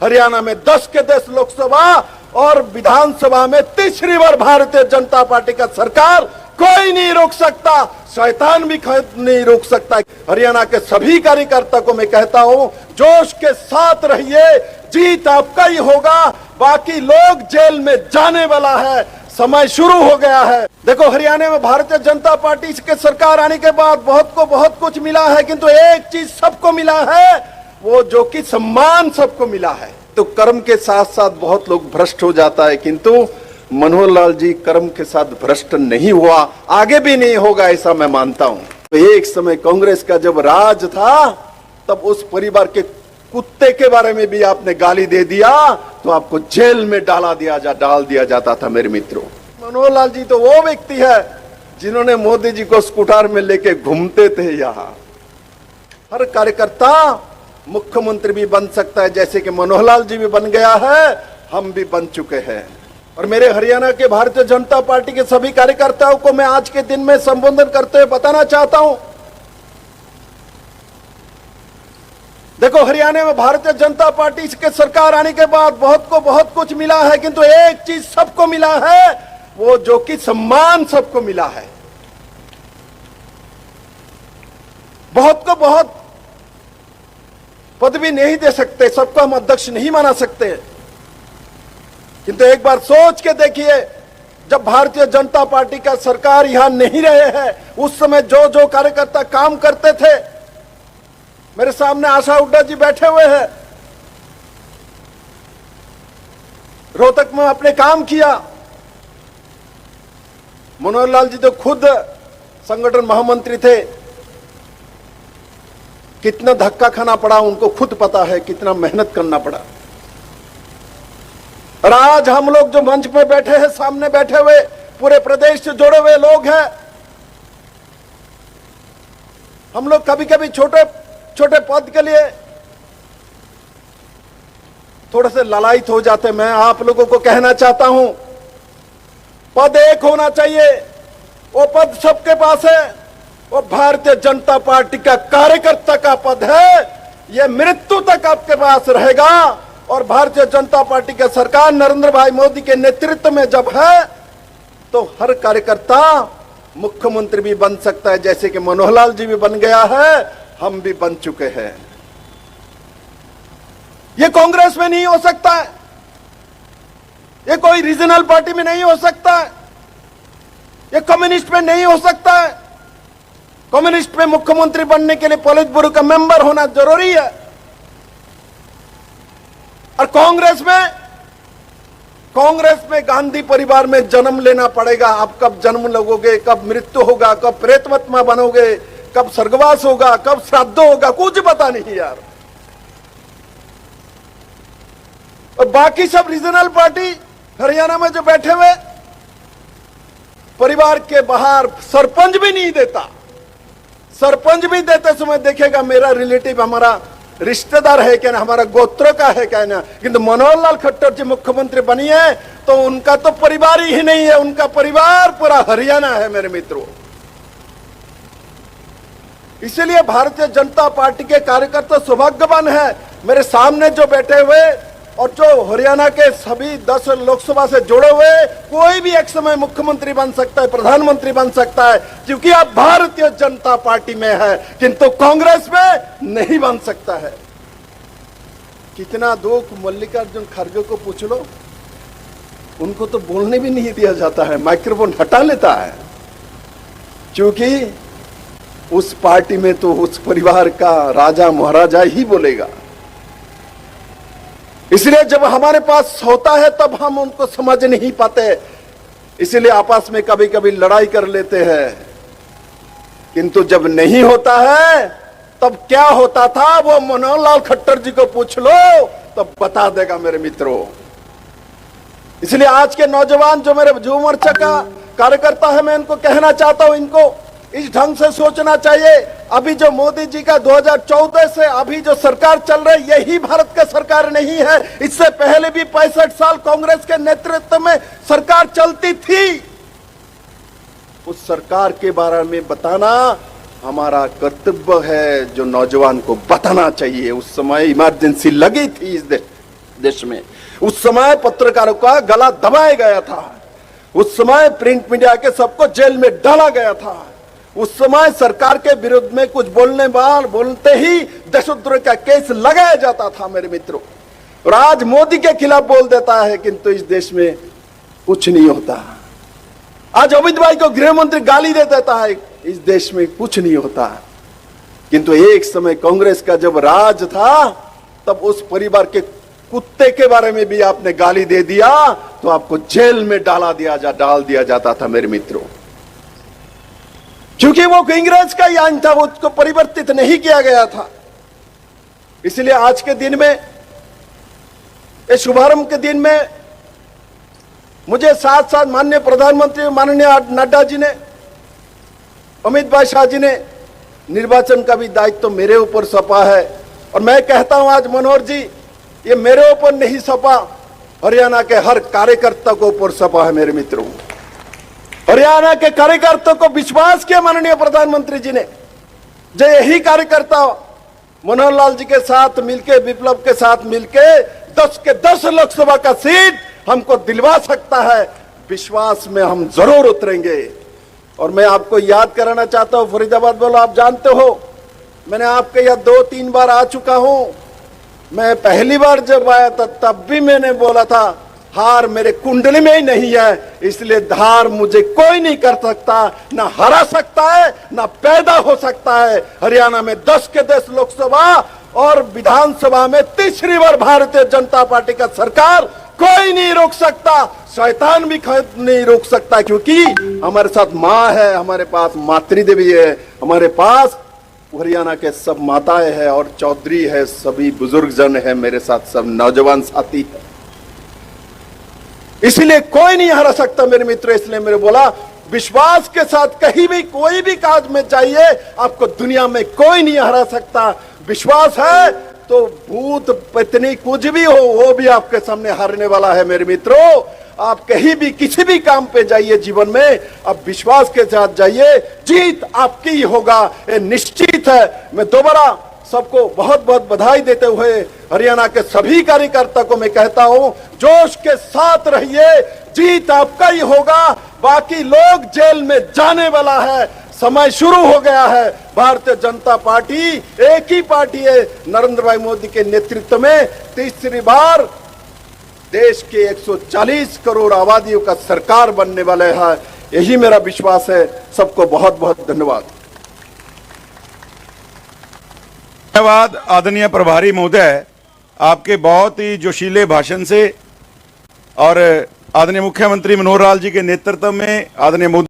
हरियाणा में 10 के 10 लोकसभा और विधानसभा में तीसरी बार भारतीय जनता पार्टी का सरकार कोई नहीं रोक सकता, शैतान भी नहीं रोक सकता। हरियाणा के सभी कार्यकर्ता को मैं कहता हूं, जोश के साथ रहिए, जीत आपका ही होगा। बाकी लोग जेल में जाने वाला है, समय शुरू हो गया है। देखो, हरियाणा में भारतीय जनता पार्टी के सरकार आने के बाद बहुत कुछ मिला है, किंतु एक चीज सबको मिला है, वो जो कि सम्मान सबको मिला है। तो कर्म के साथ साथ बहुत लोग भ्रष्ट हो जाता है, किंतु मनोहर लाल जी कर्म के साथ भ्रष्ट नहीं हुआ, आगे भी नहीं होगा, ऐसा मैं मानता हूं। तो एक समय कांग्रेस का जब राज था, तब उस परिवार के कुत्ते के बारे में भी आपने गाली दे दिया तो आपको जेल में डाल दिया जाता था। मेरे मित्रों, मनोहर लाल जी तो वो व्यक्ति है जिन्होंने मोदी जी को स्कूटर में लेके घूमते थे। यहाँ हर कार्यकर्ता मुख्यमंत्री भी बन सकता है, जैसे कि मनोहर लाल जी भी बन गया है, हम भी बन चुके हैं। और मेरे हरियाणा के भारतीय जनता पार्टी के सभी कार्यकर्ताओं को मैं आज के दिन में संबोधन करते हुए बताना चाहता हूं, देखो, हरियाणा में भारतीय जनता पार्टी के सरकार आने के बाद बहुत कुछ मिला है, किंतु एक चीज सबको मिला है, वो जो कि सम्मान सबको मिला है। बहुत को बहुत पद भी नहीं दे सकते, सबको हम अध्यक्ष नहीं बना सकते, किंतु एक बार सोच के देखिए, जब भारतीय जनता पार्टी का सरकार यहां नहीं रहे हैं, उस समय जो कार्यकर्ता काम करते थे, मेरे सामने आशा हुड्डा जी बैठे हुए हैं, रोहतक में अपने काम किया। मनोहर लाल जी तो खुद संगठन महामंत्री थे, कितना धक्का खाना पड़ा उनको खुद पता है, कितना मेहनत करना पड़ा। और आज हम लोग जो मंच पे बैठे हैं, सामने बैठे हुए पूरे प्रदेश से जुड़े हुए लोग हैं, हम लोग कभी कभी छोटे पद के लिए थोड़े से लालायित हो जाते। मैं आप लोगों को कहना चाहता हूं, पद एक होना चाहिए, वो पद सबके पास है, वो भारतीय जनता पार्टी का कार्यकर्ता का पद है, ये मृत्यु तक आपके पास रहेगा। और भारतीय जनता पार्टी की सरकार नरेंद्र भाई मोदी के नेतृत्व में जब है, तो हर कार्यकर्ता मुख्यमंत्री भी बन सकता है, जैसे कि मनोहर लाल जी भी बन गया है, हम भी बन चुके हैं। ये कांग्रेस में नहीं हो सकता है, ये कोई रीजनल पार्टी में नहीं हो सकता है, ये कम्युनिस्ट में नहीं हो सकता है। कम्युनिस्ट में मुख्यमंत्री बनने के लिए पॉलिट ब्यूरो का मेंबर होना जरूरी है, और कांग्रेस में गांधी परिवार में जन्म लेना पड़ेगा। आप कब जन्म लोगे, कब मृत्यु होगा, कब प्रेतवत्मा बनोगे, कब स्वर्गवास होगा, कब श्राद्ध होगा, कुछ पता नहीं यार। और बाकी सब रीजनल पार्टी हरियाणा में जो बैठे हुए, परिवार के बाहर सरपंच भी नहीं देता। सरपंच भी देते समय देखेगा मेरा रिलेटिव, हमारा रिश्तेदार है क्या ना, हमारा गोत्र का है क्या ना, किंतु मनोहर लाल खट्टर जी मुख्यमंत्री बनी है तो उनका तो परिवार ही नहीं है, उनका परिवार पूरा हरियाणा है। मेरे मित्रों, इसलिए भारतीय जनता पार्टी के कार्यकर्ता सौभाग्यवान है, मेरे सामने जो बैठे हुए और जो हरियाणा के सभी 10 लोकसभा से जुड़े हुए, कोई भी एक समय मुख्यमंत्री बन सकता है, प्रधानमंत्री बन सकता है, क्योंकि आप भारतीय जनता पार्टी में है, किंतु कांग्रेस में नहीं बन सकता है। कितना दुख मल्लिकार्जुन खड़गे को पूछ लो, उनको तो बोलने भी नहीं दिया जाता है, माइक्रोफोन हटा लेता है, क्योंकि उस पार्टी में तो उस परिवार का राजा महाराजा ही बोलेगा। इसलिए जब हमारे पास होता है तब हम उनको समझ नहीं पाते, इसलिए आपस में कभी कभी लड़ाई कर लेते हैं, किंतु जब नहीं होता है तब क्या होता था वो मनोहर लाल खट्टर जी को पूछ लो तो बता देगा मेरे मित्रों। इसलिए आज के नौजवान जो मेरे युवा मोर्चा का कार्यकर्ता है, मैं इनको कहना चाहता हूं, इनको इस ढंग से सोचना चाहिए। अभी जो मोदी जी का 2014 से अभी जो सरकार चल रही, यही भारत का सरकार नहीं है। इससे पहले भी 65 साल कांग्रेस के नेतृत्व में सरकार चलती थी। उस सरकार के बारे में बताना हमारा कर्तव्य है, जो नौजवान को बताना चाहिए। उस समय इमरजेंसी लगी थी इस देश में। उस समय पत्रकारों का गला दबाया गया था, उस समय प्रिंट मीडिया के सबको जेल में डाला गया था, उस समय सरकार के विरुद्ध में कुछ बोलते ही देशद्रोह का केस लगाया जाता था मेरे मित्रों। और आज मोदी के खिलाफ बोल देता है, किंतु इस देश में कुछ नहीं होता। आज अमित भाई को गृह मंत्री गाली दे देता है, इस देश में कुछ नहीं होता। किंतु एक समय कांग्रेस का जब राज था, तब उस परिवार के कुत्ते के बारे में भी आपने गाली दे दिया तो आपको जेल में डाल दिया जाता था मेरे मित्रों, क्योंकि वो अंग्रेज का आईन था, वो उसको परिवर्तित नहीं किया गया था। इसलिए आज के दिन में, इस शुभारंभ के दिन में, मुझे साथ साथ माननीय प्रधानमंत्री माननीय नड्डा जी ने, अमित भाई शाह जी ने, निर्वाचन का भी दायित्व तो मेरे ऊपर सौंपा है। और मैं कहता हूं आज मनोहर जी, ये मेरे ऊपर नहीं सौंपा, हरियाणा के हर कार्यकर्ता को ऊपर सौंपा है मेरे मित्रों। हरियाणा के कार्यकर्ताओं को विश्वास किया माननीय प्रधानमंत्री जी ने, जो यही कार्यकर्ता मनोहर लाल जी के साथ मिलके, विप्लव के साथ मिलके 10 के 10 लोकसभा का सीट हमको दिलवा सकता है, विश्वास में हम जरूर उतरेंगे। और मैं आपको याद कराना चाहता हूं, फरीदाबाद बोलो, आप जानते हो मैंने आपके यहाँ 2-3 बार आ चुका हूं। मैं पहली बार जब आया था तब भी मैंने बोला था, हार मेरे कुंडली में ही नहीं है, इसलिए धार मुझे कोई नहीं कर सकता, ना हरा सकता है ना पैदा हो सकता है। हरियाणा में 10 के 10 लोकसभा और विधानसभा में तीसरी बार भारतीय जनता पार्टी का सरकार कोई नहीं रोक सकता, शैतान भी नहीं रोक सकता, क्योंकि हमारे साथ माँ है, हमारे पास मातृदेवी है, हमारे पास हरियाणा के सब माताएं हैं और चौधरी है, सभी बुजुर्ग जन है, मेरे साथ सब नौजवान साथी है। इसलिए कोई नहीं हरा सकता मेरे मित्र। इसलिए मैंने बोला, विश्वास के साथ कहीं भी कोई भी काज में जाइए, आपको दुनिया में कोई नहीं हरा सकता। विश्वास है तो भूत पत्नी कुछ भी हो, वो भी आपके सामने हारने वाला है मेरे मित्रों। आप कहीं भी किसी भी काम पे जाइए जीवन में, आप विश्वास के साथ जाइए, जीत आपकी ही होगा, ये निश्चित है। मैं दोबारा सबको बहुत बहुत बधाई देते हुए हरियाणा के सभी कार्यकर्ता को मैं कहता हूं, जोश के साथ रहिए, जीत आपका ही होगा। बाकी लोग जेल में जाने वाला है, समय शुरू हो गया है। भारतीय जनता पार्टी एक ही पार्टी है, नरेंद्र भाई मोदी के नेतृत्व में तीसरी बार देश के 140 करोड़ आबादियों का सरकार बनने वाले है, यही मेरा विश्वास है। सबको बहुत बहुत धन्यवाद। धन्यवाद आदरणीय प्रभारी महोदय, आपके बहुत ही जोशीले भाषण से और आदरणीय मुख्यमंत्री मनोहर लाल जी के नेतृत्व में आदरणीय मोदी